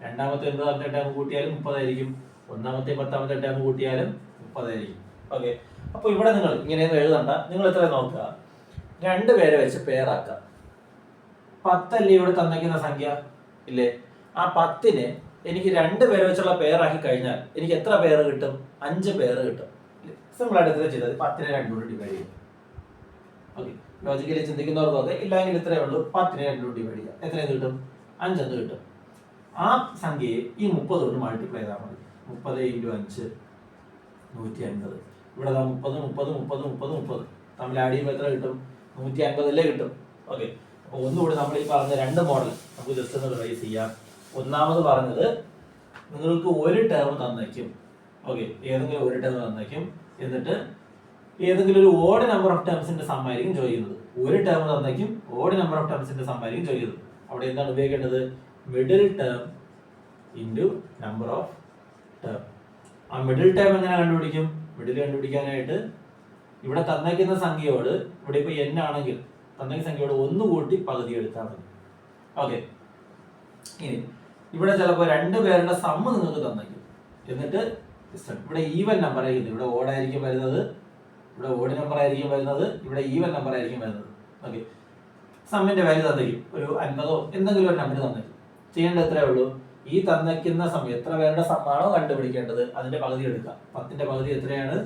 2ാമത്തെ 9ാമത്തെ ടൈം കൂട്ടിയാലും 30 ആയിരിക്കും. 1ാമത്തെയും 10ാമത്തെ ടൈം കൂട്ടിയാലും 30 ആയിരിക്കും. ഓക്കെ, അപ്പോൾ ഇവിടെ നിങ്ങൾ ഇങ്ങനെയൊന്നും എഴുതണ്ട. നിങ്ങൾ എത്ര നോക്കുക, 2 പേരെ വെച്ച് പെയറാക്കുക. 10 അല്ലേ ഇവിടെ തന്നിരിക്കുന്ന സംഖ്യ, ഇല്ലേ? ആ 10നെ എനിക്ക് 2 പേരെ വെച്ചുള്ള പെയറാക്കി കഴിഞ്ഞാൽ എനിക്ക് എത്ര പെയർ കിട്ടും? 5 പെയർ കിട്ടും. സിമ്പിൾ ആയിട്ട് ഇത്ര ചെയ്തത് 10നെ 2 കൊണ്ട് ഡിവൈഡ് ചെയ്യും. ഓക്കെ, ലോജിക്കലി ചിന്തിക്കുന്നവർക്കൊക്കെ ഇല്ലെങ്കിൽ ഇത്രയേ ഉള്ളൂ. 10നെ 2 കൊണ്ട് ഡിവൈഡ് ചെയ്യാം. എത്രയെന്ന് കിട്ടും? 5 എന്ന് കിട്ടും. ആ സംഖ്യയെ ഈ 30 കൊണ്ട് മൾട്ടിപ്ലൈ ചെയ്താൽ മതി. 30 × 5 150. ഇവിടെ 30 30 30 30 30 തമ്മിൽ ആഡ് ചെയ്യുമ്പോൾ എത്ര കിട്ടും? 150 അല്ലേ കിട്ടും. ഓക്കെ, അപ്പോൾ ഒന്നുകൂടി നമ്മൾ ഈ പറഞ്ഞ 2 മോഡൽ നമുക്ക് ജസ്റ്റ് ഒന്ന് റിവൈസ് ചെയ്യാം. ഒന്നാമത് പറഞ്ഞത്, നിങ്ങൾക്ക് ഒരു ടേം തന്നേക്കും. ഓക്കെ, ഏതെങ്കിലും ഒരു ടേം തന്നേക്കും. എന്നിട്ട് ഏതെങ്കിലും ഒരു ഓഡ് നമ്പർ ഓഫ് ടേംസിന്റെ സം ആയിരിക്കും ചോദിക്കുന്നത്. ഒരു ടേം തന്നേക്കും, ഓഡ് നമ്പർ ഓഫ് ടേംസിന്റെ സം ആയിരിക്കും ചോദിക്കുന്നത്. അവിടെ എന്താണ് ഉപയോഗിക്കേണ്ടത്? Middle term into number of term. ആ മിഡിൽ ടേം എങ്ങനെ കണ്ടുപിടിക്കും? മിഡിൽ കണ്ടുപിടിക്കാനായിട്ട് ഇവിടെ തന്നേക്കുന്ന സംഖ്യയോട്, ഇവിടെ ഇപ്പോൾ n ആണെങ്കിൽ തന്നേക്കുന്ന സംഖ്യയോട് 1 കൂട്ടി പകുതി എടുത്താൽ മതി. ഓക്കെ, ഇനി ഇവിടെ ചിലപ്പോൾ 2 പേരുടെ സമ്മ് നിങ്ങൾക്ക് തന്നേക്കും. എന്നിട്ട് ഇവിടെ ഈവൻ നമ്പർ ആയിരിക്കും, ഇവിടെ ഓടായിരിക്കും വരുന്നത്, ഇവിടെ ഓഡ് നമ്പർ ആയിരിക്കും വരുന്നത്, ഇവിടെ ഈവൻ നമ്പർ ആയിരിക്കും വരുന്നത്. ഓക്കെ, സമ്മിന്റെ വാല്യൂ തന്നിരിക്കും, ഒരു 50 എന്തെങ്കിലും ഒരു നമ്പർ തന്നിരിക്കും. ചെയ്യേണ്ടത് എത്രയേ ഉള്ളൂ, ഈ തന്നിരിക്കുന്ന സമയം എത്ര പേരുടെ സമ്മാണോ കണ്ടുപിടിക്കേണ്ടത് അതിന്റെ പകുതി എടുക്കുക. 10ന്റെ പകുതി എത്രയാണ്?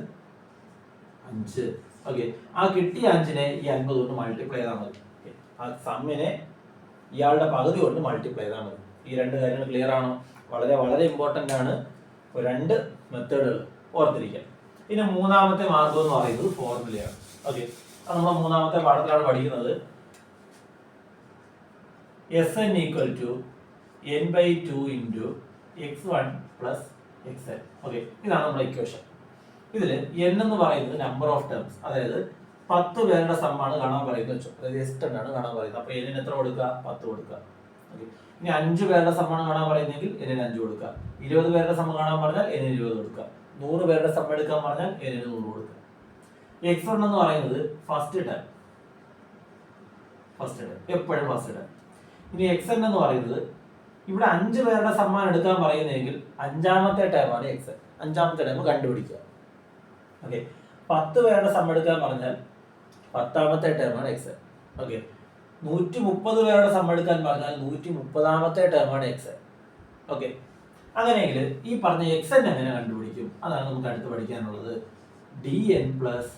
5. ഓക്കെ, ആ കിട്ടിയ 5നെ ഈ 50 കൊണ്ട് മൾട്ടിപ്ലൈ ചെയ്താൽ മതി. ആ സമ്മിനെ ഇയാളുടെ പകുതി കൊണ്ട് മൾട്ടിപ്ലൈ ചെയ്താൽ മതി. ഈ രണ്ട് കാര്യങ്ങൾ ക്ലിയർ ആണോ? വളരെ വളരെ ഇമ്പോർട്ടന്റ് ആണ്, രണ്ട് മെത്തേഡുകൾ ഓർത്തിരിക്കുക. പിന്നെ മൂന്നാമത്തെ മാർഗം എന്ന് പറയുന്നത് ഫോർമുലയാണ്. ഓക്കെ, അത് നമ്മൾ മൂന്നാമത്തെ പാഠത്തിലാണ് പഠിക്കുന്നത്. Sn equal to n/2 into x1 plus xn. Okay, ഇതാണ് നമ്മുടെ ഇക്വേഷൻ. ഇതിൽ n എന്ന് പറയുന്നത് നമ്പർ ഓഫ് ടേംസ്, അതായത് 10 പേരുടെ സമ്മാണ് കാണാൻ പറയുന്നത് വെച്ചോ, അതായത് S10 ആണ് കാണാൻ പറയുന്നത്. അപ്പൊ n എത്ര കൊടുക്കുക? 10 കൊടുക്കുക. ഓക്കെ, ഇനി 5 പേരുടെ സമ്മാണ് കാണാൻ പറയുന്നെങ്കിൽ n 5 കൊടുക്കുക. 20 പേരുടെ സമ്മ കാണാൻ പറഞ്ഞാൽ n 20 കൊടുക്കുക. 100 പേരുടെ സമ്മ എടുക്കാൻ പറഞ്ഞാൽ n 100 കൊടുക്കുക. x1 എന്ന് പറയുന്നത് ഫസ്റ്റ് ടേം, എപ്പോഴും ഫസ്റ്റ് ടേം. ഇനി xn എന്ന് പറയുന്നത് ഇവിടെ 5 പേരുടെ സമ്മാനം എടുക്കാൻ പറയുന്നതെങ്കിൽ 5ാമത്തെ ടേമാണ് xn. 5ാമത്തെ ടേം കണ്ടുപിടിക്കുക. ഓക്കെ, 10 പേരുടെ സമ്മ എടുക്കാൻ പറഞ്ഞാൽ 10ാമത്തെ ടേമാണ് xn. ഓക്കെ, 130 പേരുടെ സമ്മ എടുക്കാൻ പറഞ്ഞാൽ 130ാമത്തെ ടേമാണ് xn. ഓക്കെ, അങ്ങനെയെങ്കിൽ ഈ പറഞ്ഞ xn എങ്ങനെ കണ്ടുപിടിക്കും? അതാണ് നമുക്ക് അടുത്ത് പഠിക്കാനുള്ളത്. dn plus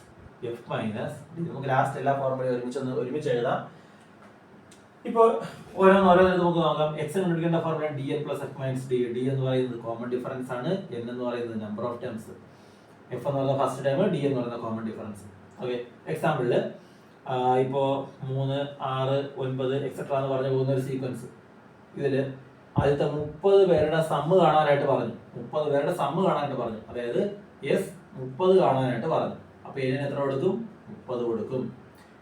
F minus D. നമുക്ക് ലാസ്റ്റ് എല്ലാ ഫോർമുലയും ഒരുമിച്ച് എഴുതാം. ഇപ്പോൾ ഓരോന്നോരോന്ന് നമുക്ക് നോക്കാം. എക്സ് കണ്ടുപിടിക്കേണ്ട formula D N plus F minus D. D എന്ന് പറയുന്നത് കോമൺ ഡിഫറൻസ് ആണ്, എൻ എന്ന് പറയുന്നത് നമ്പർ ഓഫ് ടേംസ്, എഫ് എന്ന് പറയുന്ന ഫസ്റ്റ് ടൈം, ഡി എന്ന് പറയുന്ന കോമൺ ഡിഫറൻസ്. ഓക്കെ, എക്സാമ്പിളിൽ ഇപ്പോൾ 3, 6, 9 എക്സെട്ര എന്ന് പറഞ്ഞു പോകുന്ന ഒരു സീക്വൻസ്. ഇതിൽ ആദ്യത്തെ 30 പേരുടെ സമ്മ് കാണാനായിട്ട് പറഞ്ഞു. 30 പേരുടെ സമ്മ് കാണാനായിട്ട് പറഞ്ഞു, അതായത് എസ് 30 കാണാനായിട്ട് പറഞ്ഞു. അപ്പൊ ഇതിന് എത്ര കൊടുക്കും? 30 കൊടുക്കും.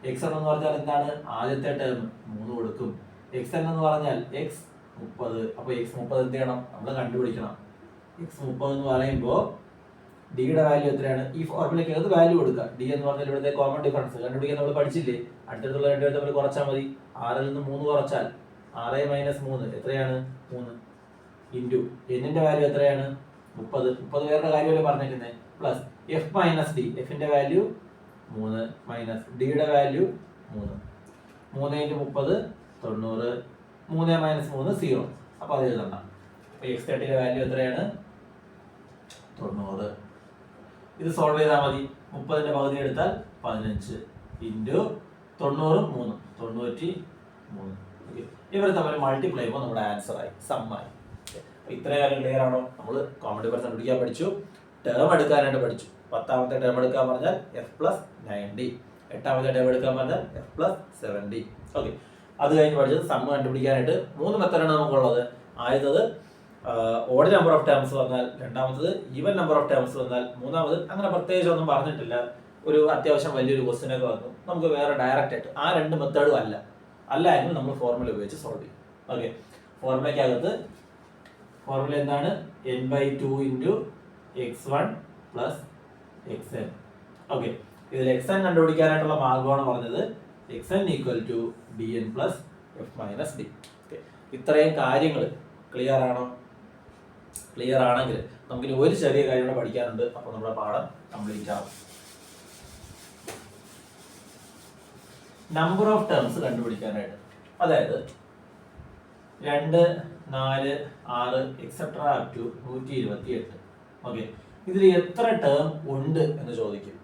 എക്സ് എന്ന് പറഞ്ഞാൽ എന്താണ്? ആദ്യത്തെ ടേം 3 കൊടുക്കും. എക്സ് എന്ന് പറഞ്ഞാൽ എക്സ് 30. അപ്പൊ എക്സ് 30 എന്ത് ചെയ്യണം? നമ്മൾ കണ്ടുപിടിക്കണം. എക്സ് 30 എന്ന് പറയുമ്പോൾ ഡിയുടെ വാല്യൂ എത്രയാണ്? ഈ ഫോർമുലയ്ക്ക് ഏത് വാല്യൂ കൊടുക്കുക? ഡി എന്ന് പറഞ്ഞാൽ ഇവിടുത്തെ കോമൺ ഡിഫറൻസ് കണ്ടുപിടിക്കാൻ നമ്മൾ പഠിച്ചില്ലേ? അടുത്തടുത്തുള്ള രണ്ടുപേർ തമ്മിൽ കുറച്ചാൽ മതി. 6ൽ നിന്ന് 3 കുറച്ചാൽ 6 മൈനസ് 3 എത്രയാണ്? 3 ഇൻറ്റു എന്നിന്റെ വാല്യൂ എത്രയാണ്? 30. 30 പേരുടെ കാര്യമല്ലേ പറഞ്ഞേക്കുന്നത്. പ്ലസ് എഫ് മൈനസ് ഡി, എഫിന്റെ വാല്യൂ 3 മൈനസ് ഡിയുടെ വാല്യൂ 3. 3 ഇൻറ്റു 30 90. 3 മൈനസ് 3 0. അപ്പൊ അത് എഴുതണ്ട. അപ്പൊ x30യുടെ വാല്യൂ എത്രയാണ്? 90. ഇത് സോൾവ് ചെയ്താൽ മതി. 30ന്റെ പകുതി എടുത്താൽ 15 ഇൻറ്റു 90 3 93. ഓക്കെ, ഇവർ തമ്മിൽ മൾട്ടിപ്ലൈ ചെയ്യുമ്പോൾ നമ്മുടെ ആൻസർ ആയി, സമ്മായി. ഇത്രയും കാര്യം ക്ലിയർ ആണോ? നമ്മൾ കോമൺ ഡിഫറൻസ് കണ്ടുപിടിക്കാൻ പഠിച്ചു, ടേം എടുക്കാനായിട്ട് പഠിച്ചു. 10ാമത്തെ ടേം എടുക്കാൻ പറഞ്ഞാൽ എഫ് പ്ലസ് 90, 8ാമത്തെ ടേം എടുക്കാൻ പറഞ്ഞാൽ എഫ് പ്ലസ് 70. ഓക്കെ, അത് കഴിഞ്ഞ് പഠിച്ചത് സമ്മ് കണ്ടുപിടിക്കാനായിട്ട് 3 മെത്തേഡാണ് നമുക്കുള്ളത്. ആദ്യത്തത് ഓഡ് നമ്പർ ഓഫ് ടേംസ് വന്നാൽ, രണ്ടാമത്തത് ഈവൻ നമ്പർ ഓഫ് ടേംസ് വന്നാൽ, മൂന്നാമത് അങ്ങനെ പ്രത്യേകിച്ച് ഒന്നും പറഞ്ഞിട്ടില്ല. ഒരു അത്യാവശ്യം വലിയൊരു ക്വസ്റ്റ്യൻ ഒക്കെ വന്നു, നമുക്ക് വേറെ ഡയറക്റ്റ് ആയിട്ട് ആ 2 മെത്തേഡും അല്ല എങ്കിൽ നമ്മൾ ഫോർമുല ഉപയോഗിച്ച് സോൾവ് ചെയ്യും. ഓക്കെ, ഫോർമുലയ്ക്കകത്ത് ഫോർമുല എന്താണ്? n/2 into x1 plus xn. Okay, ഇതിൽ xn കണ്ടുപിടിക്കാനായിട്ടുള്ള മാർഗമാണ് പറഞ്ഞത്. xn equal to dn plus F minus D. Okay, ഇത്രയും കാര്യങ്ങൾ ക്ലിയർ ആണോ? ക്ലിയർ ആണെങ്കിൽ നമുക്കിനി ഒരു ചെറിയ കാര്യം കൂടെ പഠിക്കാനുണ്ട്. അപ്പോൾ നമ്മുടെ പാഠം കംപ്ലീറ്റ് ആവും. നമ്പർ ഓഫ് ടേംസ് കണ്ടുപിടിക്കാനായിട്ട്, അതായത് 2, 4, 6 എക്സെട്ര അപ് ടു 128. ഓക്കെ, ഇതിൽ എത്ര ടേം ഉണ്ട് എന്ന് ചോദിക്കും.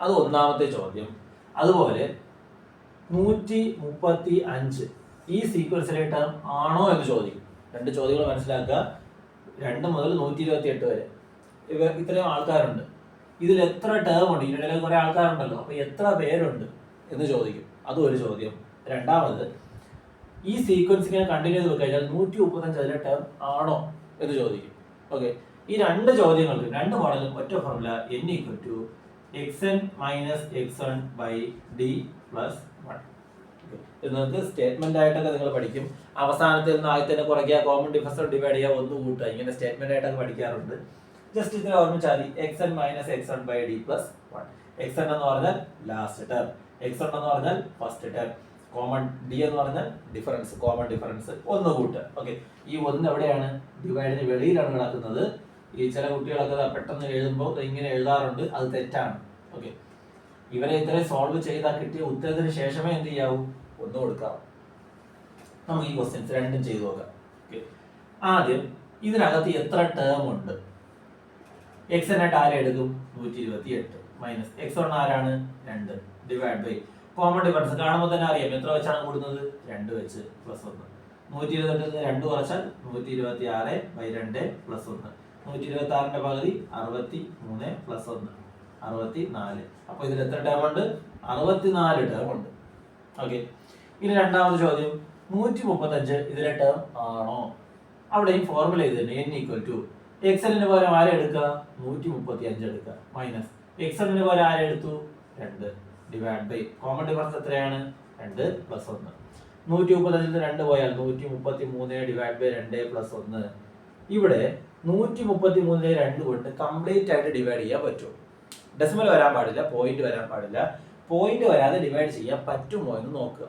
അത് ഒന്നാമത്തെ ചോദ്യം. അതുപോലെ 135 ഈ സീക്വൻസിലെ ടേം ആണോ എന്ന് ചോദിക്കും. 2 ചോദ്യങ്ങൾ മനസ്സിലാക്കുക. 2 മുതൽ 128 വരെ ഇത്രയും ആൾക്കാരുണ്ട്. ഇതിൽ എത്ര ടേം ഉണ്ട്? ഇതിനിടയിൽ കുറെ ആൾക്കാരുണ്ടല്ലോ, അപ്പൊ എത്ര പേരുണ്ട് എന്ന് ചോദിക്കും. അതും ഒരു ചോദ്യം. രണ്ടാമത്, ഈ സീക്വൻസ് ഇങ്ങനെ കണ്ടിന്യൂ ചെയ്ത് കഴിഞ്ഞാൽ 135 അതിലെ ടേം ആണോ എന്ന് ചോദിക്കും. ഓക്കെ, ഈ 2 ചോദ്യങ്ങൾക്ക് 2 മോഡലും ഒറ്റ formula n equal to xn minus x1 by D plus 1. ഇത് നിങ്ങൾക്ക് സ്റ്റേറ്റ്മെന്റ് ആയിട്ടൊക്കെ നിങ്ങൾ പഠിക്കും. അവസാനത്തിൽ നിന്ന് ആദ്യത്തെ കുറയ്ക്കുക, കോമൺ ഡിഫറൻസ് ഡിവൈഡ് ചെയ്യുക, 1 കൂട്ടുക, ഇങ്ങനെ സ്റ്റേറ്റ്മെന്റ് ആയിട്ടൊക്കെ പഠിക്കാറുണ്ട്. ജസ്റ്റ് ഇതിനെ ഓർമ്മിച്ചാൽ മതി. xn minus x1 by D plus 1. xn എന്ന് പറഞ്ഞാൽ ലാസ്റ്റ് ടേം, x1 എന്ന് പറഞ്ഞാൽ ഫസ്റ്റ് ടേം, കോമൺ ഡി എന്ന് പറഞ്ഞാൽ ഡിഫറൻസ്, കോമൺ ഡിഫറൻസ്, 1 കൂട്ടുക. ഓക്കെ, ഈ 1 എവിടെയാണ്? ഡിവൈഡിന് വെളിയിലാണ് കിടക്കുന്നത്. ഈ ചില കുട്ടികളൊക്കെ പെട്ടെന്ന് എഴുതുമ്പോൾ ഇങ്ങനെ എഴുതാറുണ്ട്, അത് തെറ്റാണ്. ഓക്കെ, ഇവരെ ഇത്രയും സോൾവ് ചെയ്താൽ കിട്ടിയ ഉത്തരത്തിന് ശേഷമേ എന്ത് ചെയ്യാവൂ, ഒന്ന് കൊടുക്കാം. നമുക്ക് ഈ ക്വസ്റ്റ്യൻസ് രണ്ടും ചെയ്തു നോക്കാം. ആദ്യം ഇതിനകത്ത് എത്ര ടേം ഉണ്ട്? എക്സ് എന്നായിട്ട് ആരെ എടുക്കും? 128 മൈനസ് എക്സ് വൺ ആരാണ്? 2 ഡിവൈഡ് ബൈ കോമൺ ഡിഫറൻസ് കാണുമ്പോൾ തന്നെ അറിയാം എത്ര വെച്ചാണ് കൂടുന്നത്? 2 വെച്ച് പ്ലസ് 1. 128 2 കുറച്ചാൽ 126/2 പ്ലസ് 1. 126ന്റെ പകുതി 63 പ്ലസ് 1 64. അപ്പൊ ഇതിൽ എത്ര ടേം ഉണ്ട്? 64 ടേം ഉണ്ട്. ഓക്കെ. ഇനി രണ്ടാമത്തെ ചോദ്യം, 135 ഇതിലെ ടേം ആണോ? അവിടെയും ഫോർമുല ഇത് തന്നെ, n ഈക്വൽ ടു എക്സലിന് പകരം ആരെ എടുക്കുക? 135 എടുക്കുക മൈനസ് എക്സലിന് പകരം ആരെ എടുത്തു? 2 ഡിവൈഡ് ബൈ കോമൺ ഡിഫറൻസ് എത്രയാണ്? 2 പ്ലസ് 1. 135 2 പോയാൽ 133 ഡിവൈഡ് ബൈ 2 പ്ലസ് 1. ഇവിടെ 133 2 കൊണ്ട് കംപ്ലീറ്റ് ആയിട്ട് ഡിവൈഡ് ചെയ്യാൻ പറ്റും. ഡെസിമൽ വരാൻ പാടില്ല, പോയിന്റ് വരാൻ പാടില്ല. പോയിന്റ് വരാതെ ഡിവൈഡ് ചെയ്യാൻ പറ്റുമോ എന്ന് നോക്കുക.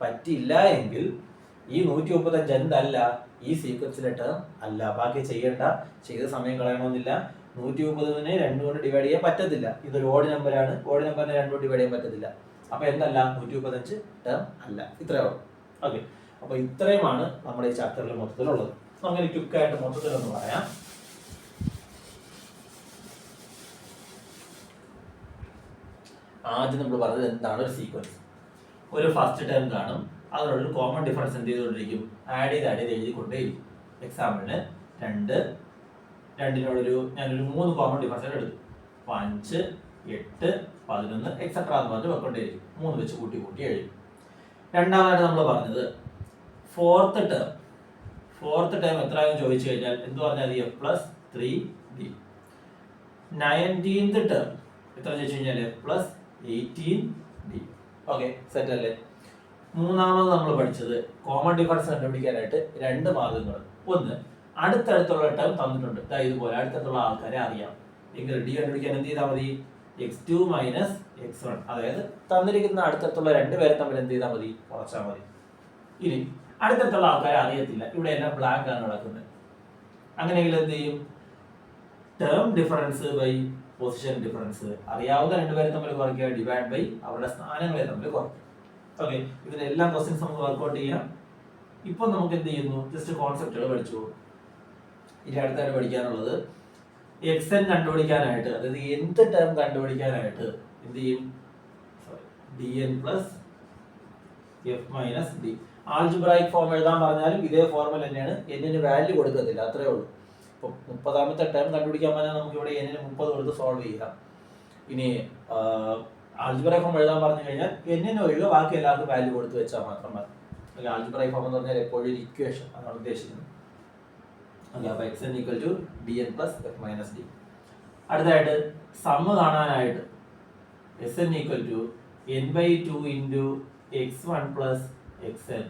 പറ്റില്ല എങ്കിൽ ഈ 135 എന്തല്ല? ഈ സീക്വൻസിലെ ടേം അല്ല. ബാക്കി ചെയ്യേണ്ട, ചെയ്ത സമയം കളയണമെന്നില്ല. 130നെ 2 കൊണ്ട് ഡിവൈഡ് ചെയ്യാൻ പറ്റത്തില്ല. ഇതൊരു ഓഡ് നമ്പറാണ്, ഓഡ് നമ്പറിനെ 2 കൊണ്ട് ഡിവൈഡ് ചെയ്യാൻ പറ്റത്തില്ല. അപ്പൊ എന്തല്ല? 135 ടേം അല്ല. ഇത്രയേ ഉള്ളൂ. ഓക്കെ. അപ്പൊ ഇത്രയുമാണ് നമ്മുടെ ഈ ചാപ്റ്ററിൽ മൊത്തത്തിലുള്ളത്. അങ്ങനെ ക്വിക്കായിട്ട് മൊത്തത്തിലൊന്ന് പറയാം. ആദ്യം നമ്മൾ പറഞ്ഞത് എന്താണ് ഒരു സീക്വൻസ്? ഒരു ഫസ്റ്റ് ടേം കാണും, അതിനോടൊരു കോമൺ ഡിഫറൻസ് എന്ത് ചെയ്തുകൊണ്ടിരിക്കും? ആഡ് ചെയ്ത് എഴുതിക്കൊണ്ടേയിരിക്കും. എക്സാമ്പിളിന് 2 ഞാനൊരു 3 കോമൺ ഡിഫറൻസ് എടുത്തു. 5 8 11 എക്സെട്രാ എന്ന് പറഞ്ഞ് വെക്കൊണ്ടേയിരിക്കും. 3 വെച്ച് കൂട്ടി എഴുതി. രണ്ടാമതായിട്ട് നമ്മൾ പറഞ്ഞത് ഫോർത്ത് ടേം എത്രയാണെന്ന് ചോദിച്ചു കഴിഞ്ഞാൽ എന്ത് പറഞ്ഞാൽ F plus 3d. 19th term എത്ര ചോദിച്ചു കഴിഞ്ഞാൽ F plus 18d. Okay, set അല്ലേ? മൂന്നാമത് നമ്മൾ പഠിച്ചത് കോമൺ ഡിഫറൻസ് കണ്ടുപിടിക്കാനായിട്ട് 2 മാർഗങ്ങൾ. ഒന്ന്, അടുത്തടുത്തുള്ള ടേം തന്നിട്ടുണ്ട്, ഇതുപോലെ അടുത്തടുത്തുള്ള ആൾക്കാരെ അറിയാം എങ്കിൽ ഡി കണ്ടുപിടിക്കാൻ എന്ത് ചെയ്താൽ മതി? x2 minus x1. അതായത് തന്നിരിക്കുന്ന അടുത്തടുത്തുള്ള 2 പേരെ തമ്മിൽ എന്ത് ചെയ്താൽ മതി? കുറച്ചാൽ മതി. ഇനി അടുത്തടുത്തുള്ള ആൾക്കാരെ അറിയത്തില്ല, ഇവിടെ എല്ലാം ബ്ലാങ്ക് ആണ് കിടക്കുന്നത്. അങ്ങനെയെങ്കിൽ എന്ത് ചെയ്യും? Term difference by position difference. അറിയാവുന്ന 2 പേരെ തമ്മിൽ കുറയ്ക്കുക, ഡിവൈഡ് ബൈ അവരുടെ സ്ഥാനങ്ങളെ തമ്മിൽ കുറയ്ക്കുക. ഓക്കെ, ഇതിന്റെ എല്ലാ ക്വസ്റ്റ്യൻസ് നമുക്ക് വർക്ക്ഔട്ട് ചെയ്യാം. ഇപ്പൊ നമുക്ക് എന്ത് ചെയ്യുന്നു? ജസ്റ്റ് കോൺസെപ്റ്റുകൾ പഠിച്ചു. ഇനി അടുത്തായിട്ട് പഠിക്കാനുള്ളത് xn കണ്ടുപിടിക്കാനായിട്ട്, അതായത് nth ടേം കണ്ടുപിടിക്കാനായിട്ട് എന്ത് ചെയ്യും? dn plus F minus D. Algebraic form എഴുതാൻ പറഞ്ഞാലും ഇതേ ഫോർമുല തന്നെയാണ്. എന്നിന് വാല്യൂ കൊടുക്കത്തില്ല, അത്രേ ഉള്ളൂ. ഇപ്പൊ 30ാമത്തെ ടേം കണ്ടുപിടിക്കാൻ പറഞ്ഞാൽ നമുക്ക് ഇവിടെ എന്നിന് 30 കൊടുത്ത് സോൾവ് ചെയ്യാം. ഇനി ആൾജിബ്രായിക് ഫോം എഴുതാൻ പറഞ്ഞു കഴിഞ്ഞാൽ എന്നിന് ഒഴികെ ബാക്കി എല്ലാവർക്കും വാല്യൂ കൊടുത്ത് വെച്ചാൽ മാത്രം മതി. ആൾജിബ്രായിക് ഫോം എന്ന് പറഞ്ഞാൽ എപ്പോഴും ഒരു ഇക്വേഷൻ അതാണ് ഉദ്ദേശിക്കുന്നത്. അപ്പോൾ xn equal to dn plus F minus D. അടുത്തായിട്ട് സമ്മ് കാണാനായിട്ട് Sn equal to n/2 into x1 plus xn.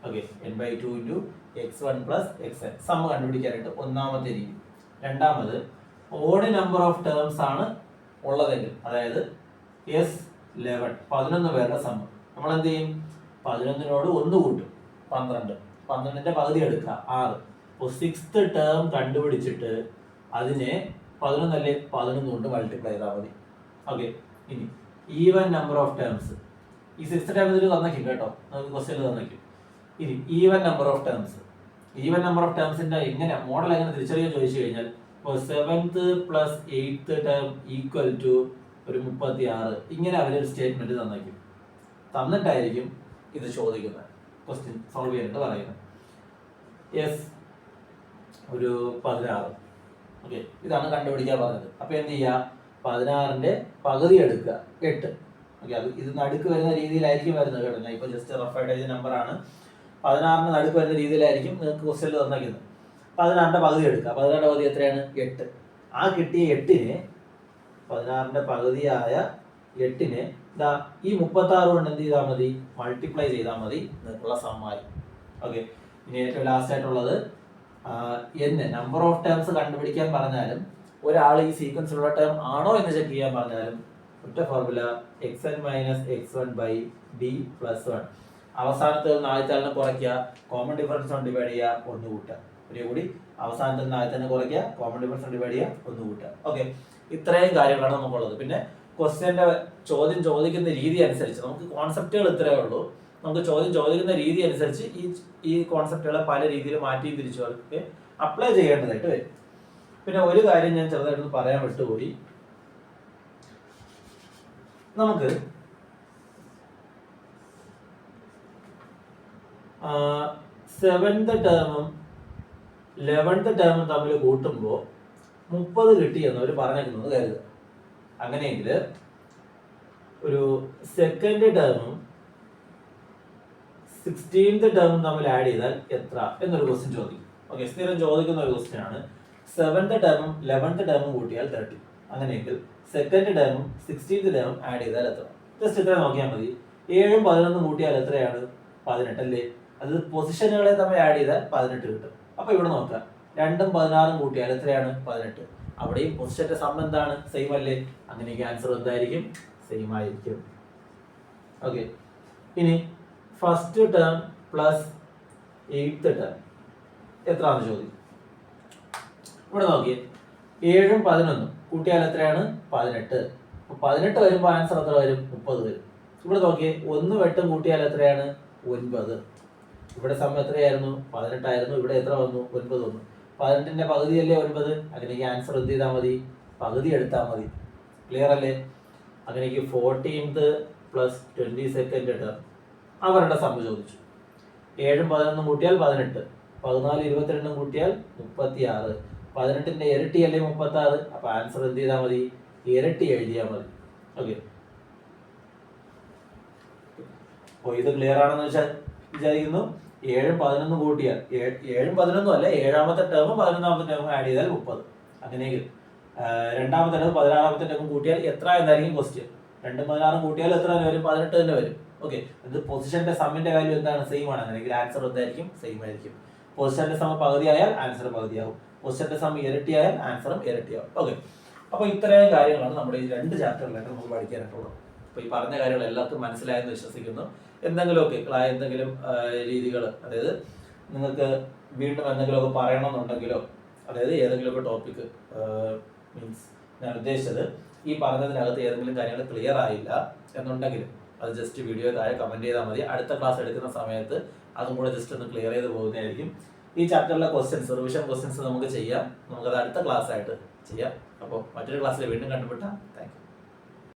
ഓക്കെ, n/2 into x1 plus xn sum കണ്ടുപിടിക്കാനായിട്ട് ഒന്നാമത്തെ രീതി. രണ്ടാമത് ഓഡ് നമ്പർ ഓഫ് ടേംസ് ആണ് ഉള്ളതെങ്കിൽ, അതായത് S11 11 പേരുടെ സമ്മ് നമ്മൾ എന്ത് ചെയ്യും? 11നോട് 1 കൂട്ടും, 12. 12ന്റെ പകുതി എടുക്കുക, 6. അപ്പോൾ 6th ടേം കണ്ടുപിടിച്ചിട്ട് അതിനെ 11 അല്ലേ 11 കൊണ്ട് മൾട്ടിപ്ലൈ ചെയ്താൽ മതി. ഓക്കെ, ഇനി ഈവൻ നമ്പർ ഓഫ് ടേംസ്. ഈ 6th ടേം ഇതിൽ തന്നേക്കും കേട്ടോ, നമുക്ക് ക്വസ്റ്റ്യനിൽ തന്നേക്കും. ഇനി even number of terms. Even number of ടേംസിന്റെ എങ്ങനെ മോഡൽ എങ്ങനെ തിരിച്ചറിയാൻ ചോദിച്ചു കഴിഞ്ഞാൽ, ഇപ്പോൾ 7th plus 8th term equal to ഒരു 36. ഇങ്ങനെ അവരൊരു സ്റ്റേറ്റ്മെന്റ് തന്നേക്കും. തന്നിട്ടായിരിക്കും ഇത് ചോദിക്കുന്നത്, ക്വസ്റ്റ്യൻ സോൾവ് ചെയ്യാനായിട്ട് പറയുന്നത്. യെസ്, ഒരു 16. ഓക്കെ, ഇതാണ് കണ്ടുപിടിക്കാൻ പറഞ്ഞത്. അപ്പൊ എന്ത് ചെയ്യുക? 16ന്റെ പകുതി എടുക്കുക, 8. ഓക്കെ, അത് ഇത് നടുക്ക് വരുന്ന രീതിയിലായിരിക്കും വരുന്നത് കേട്ടോ. ഞാൻ ഇപ്പോൾ ജസ്റ്റ് റഫായിട്ട് എഴുതിയ നമ്പറാണ്. 16ന് നടുക്ക് വരുന്ന രീതിയിലായിരിക്കും നിങ്ങൾക്ക് ക്വസ്റ്റ്യനിൽ തന്നിരിക്കുന്നത്. 16ന്റെ പകുതി എടുക്കുക. 16ന്റെ പകുതി എത്രയാണ്? 8. ആ കിട്ടിയ 8നെ 16ന്റെ പകുതിയായ 8നെ ഇതാ ഈ 36 കൊണ്ട് എന്ത് ചെയ്താൽ മതി? മൾട്ടിപ്ലൈ ചെയ്താൽ മതി, നിങ്ങൾക്കുള്ള സമ്മായി. ഓക്കെ, ഇനി ഏറ്റവും ലാസ്റ്റ് ആയിട്ടുള്ളത് നമ്പർ ഓഫ് ടേംസ് കണ്ടുപിടിക്കാൻ പറഞ്ഞാലും ഒരാൾ ഈ സീക്വൻസിലുള്ള ടേം ആണോ എന്ന് ചെക്ക് ചെയ്യാൻ പറഞ്ഞാലും ഒറ്റ formula xn minus x1 by d plus 1. അവസാനത്തെ ആദ്യത്തെ കുറയ്ക്കുക, കോമൺ ഡിഫറൻസ് കൊണ്ട് ഡിവൈഡ് ചെയ്യുക, 1 കൂട്ടുക. ഒരേ കൂടി അവസാനത്തെ ആദ്യത്തെ കുറയ്ക്കുക, കോമൺ ഡിഫറൻസ് കൊണ്ട് ഡിവൈഡ് ചെയ്യുക, 1 കൂട്ടുക. ഓക്കെ, ഇത്രയും കാര്യങ്ങളാണ് നമുക്കുള്ളത്. പിന്നെ ക്വസ്റ്റ്യന്റെ ചോദ്യം ചോദിക്കുന്ന രീതി അനുസരിച്ച് നമുക്ക് കോൺസെപ്റ്റുകൾ ഇത്രയേ ഉള്ളൂ. നമുക്ക് ചോദ്യം ചോദിക്കുന്ന രീതി അനുസരിച്ച് ഈ കോൺസെപ്റ്റുകളെ പല രീതിയിൽ മാറ്റിയും തിരിച്ചു അപ്ലൈ ചെയ്യേണ്ടതായിട്ട് വരും. പിന്നെ ഒരു കാര്യം ഞാൻ ചെറുതായിട്ട് പറയാൻ വിട്ടുപോയി. നമുക്ക് 7th ടേമും 11th ടേമും തമ്മിൽ കൂട്ടുമ്പോൾ 30 കിട്ടി എന്ന് അവർ പറഞ്ഞേക്കുന്നത് കരുതുക. അങ്ങനെയെങ്കിൽ ഒരു സെക്കൻഡ് ടേമും 16th ടേമും തമ്മിൽ ആഡ് ചെയ്താൽ എത്ര എന്നൊരു ക്വസ്റ്റ്യൻ ചോദിക്കും. ഓക്കെ, സ്ഥിരം ചോദിക്കുന്ന ഒരു ക്വസ്റ്റ്യൻ ആണ്. 7th ടേമും 11th ടേമും കൂട്ടിയാൽ 30. അങ്ങനെയെങ്കിൽ സെക്കൻഡ് ടേമും 16th ടേമും ആഡ് ചെയ്താൽ എത്ര? ജസ്റ്റ് ഇത്ര നോക്കിയാൽ മതി. 7ഉം 11ഉം കൂട്ടിയാൽ എത്രയാണ്? 18 അല്ലേ? അത് പൊസിഷനുകളെ തമ്മിൽ ആഡ് ചെയ്താൽ 18 കിട്ടും. അപ്പൊ ഇവിടെ നോക്കാം, 2ഉം 16ഉം കൂട്ടിയാൽ എത്രയാണ്? 18. അവിടെയും പൊസിഷന്റെ സം എന്താണ്? സെയിം അല്ലേ? അങ്ങനെയെങ്കിൽ ആൻസർ എന്തായിരിക്കും? സെയിം ആയിരിക്കും. ഓക്കെ, ഇനി first term plus 8th term എത്രയാണെന്ന് ചോദിക്കും. ഇവിടെ നോക്കിയേ, 7ഉം 11ഉം കൂട്ടിയാൽ എത്രയാണ്? 18. 18 വരുമ്പോൾ ആൻസർ എത്ര വരും? 30 വരും. ഇവിടെ നോക്കിയേ, 1 8ഉം കൂട്ടിയാൽ എത്രയാണ്? 9. ഇവിടെ സം എത്രയായിരുന്നു? 18 ആയിരുന്നു. ഇവിടെ എത്ര വന്നു? 9 വന്നു. 18ന്റെ പകുതിയല്ലേ 9? അങ്ങനെയെങ്കിൽ ആൻസർ എന്ത് ചെയ്താൽ മതി? പകുതി എടുത്താൽ മതി. ക്ലിയർ അല്ലേ? അങ്ങനെയെങ്കിൽ 14th പ്ലസ് 22nd ടേം അവരുടെ സം ചോദിച്ചു. 7ഉം 11ഉം കൂട്ടിയാൽ 18, 14 22ഉം കൂട്ടിയാൽ 36. 18ന്റെ ഇരട്ടിയല്ലേ 36? അപ്പൊ ആൻസർ എന്ത് ചെയ്താൽ മതി? ഇരട്ടി എഴുതിയാൽ മതി. ഓക്കെ, അപ്പോൾ ഇത് ക്ലിയർ ആണെന്ന് വിചാരിക്കുന്നു. 7ഉം 11ഉം കൂട്ടിയാൽ 7ഉം 11ഉം അല്ല, 7ാമത്തെ ടേമും 11ാമത്തെ ടേമും ആഡ് ചെയ്താൽ 30. അങ്ങനെയെങ്കിൽ രണ്ടാമത്തെ ടേമും 16ാമത്തെ ടേമും കൂട്ടിയാൽ എത്ര എന്നായിരിക്കും ക്വസ്റ്റ്യൻ. 2ഉം 16ഉം കൂട്ടിയാൽ എത്ര തന്നെ വരും? 18 തന്നെ വരും. ഓക്കെ, ഇത് പൊസിഷന്റെ സമ്മിന്റെ വാല്യൂ എന്താണ്? സെയിം ആണ്. അങ്ങനെയെങ്കിൽ ആൻസർ എന്തായിരിക്കും? സെയിം ആയിരിക്കും. പൊസിഷന്റെ സം പകുതിയായാൽ ആൻസർ പകുതിയാവും. പൊസിഷന്റെ സം ഇരട്ടിയായാൽ ആൻസറും ഇരട്ടിയാവും. ഓക്കെ, അപ്പോൾ ഇത്രയും കാര്യങ്ങളാണ് നമ്മുടെ ഈ 2 ചാപ്റ്ററിലായിട്ട് നമുക്ക് പഠിക്കാനായിട്ടുള്ളത്. അപ്പോൾ ഈ പറഞ്ഞ കാര്യങ്ങൾ എല്ലാവർക്കും മനസ്സിലായെന്ന് വിശ്വസിക്കുന്നു. എന്തെങ്കിലുമൊക്കെ എന്തെങ്കിലും രീതികൾ, അതായത് നിങ്ങൾക്ക് വീണ്ടും എന്തെങ്കിലുമൊക്കെ പറയണമെന്നുണ്ടെങ്കിലോ, അതായത് ഏതെങ്കിലുമൊക്കെ ടോപ്പിക്ക് മീൻസ് ഞാൻ ഉദ്ദേശിച്ചത് ഈ പറഞ്ഞതിനകത്ത് ഏതെങ്കിലും കാര്യങ്ങൾ ക്ലിയർ ആയില്ല എന്നുണ്ടെങ്കിൽ അത് ജസ്റ്റ് വീഡിയോ താഴെ കമന്റ് ചെയ്താൽ മതി. അടുത്ത ക്ലാസ് എടുക്കുന്ന സമയത്ത് അതും കൂടെ ജസ്റ്റ് ഒന്ന് ക്ലിയർ ചെയ്ത് പോകുന്നതായിരിക്കും. ഈ ചാപ്റ്ററിലെ ക്വസ്റ്റ്യൻസ്, റിവിഷൻ ക്വസ്റ്റ്യൻസ് നമുക്ക് ചെയ്യാം. നമുക്കത് അടുത്ത ക്ലാസ് ആയിട്ട് ചെയ്യാം. അപ്പോൾ മറ്റൊരു ക്ലാസ്സിൽ വീണ്ടും കണ്ടുമുട്ടാം. Thank you.